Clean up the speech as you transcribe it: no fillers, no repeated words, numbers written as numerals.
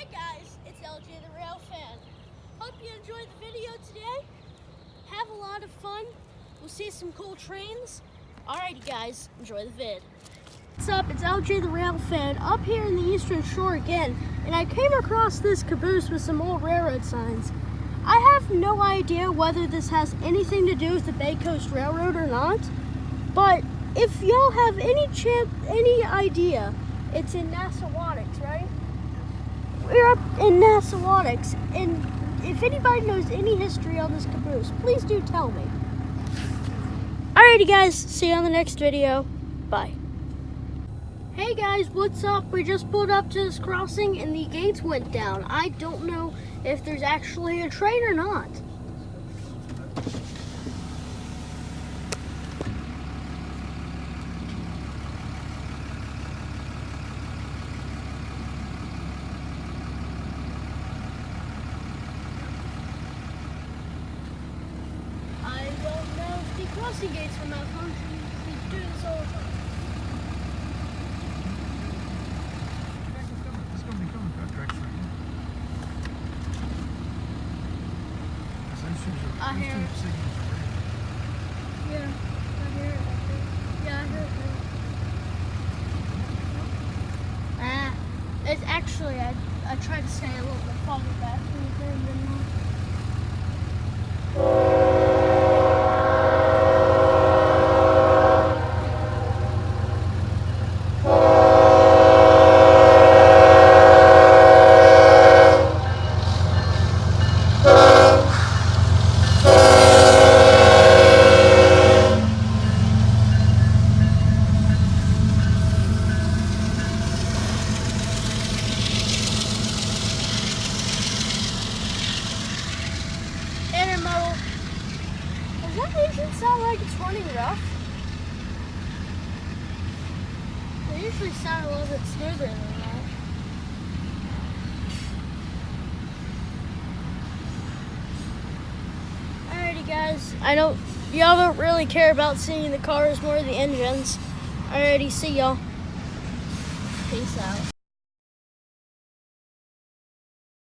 Hey guys, it's LJ the Rail Fan. Hope you enjoyed the video today. Have a lot of fun. We'll see some cool trains. Alrighty guys, enjoy the vid. What's up? It's LJ the Rail Fan up here in the Eastern Shore again, and I came across this caboose with some old railroad signs. I have no idea whether this has anything to do with the Bay Coast Railroad or not, but if y'all have any idea, it's in Nassawatix, right? We're up in Nassawatix, and if anybody knows any history on this caboose, please do tell me. Alrighty guys, see you on the next video. Bye. Hey guys, what's up? We just pulled up to this crossing and the gates went down. I don't know if there's actually a train or not. I don't know if the crossing gates are malfunctioning because they do this all the time. It's going to be coming that direction. I hear it. Yeah, I hear it. Yeah, I hear it. It's actually, I tried to stay a little bit farther back than not. Intermodal. Does that engine sound like it's running rough? They usually sound a little bit smoother than that. Alrighty guys, y'all don't really care about seeing the cars, more the engines. Alrighty, see y'all. Peace out.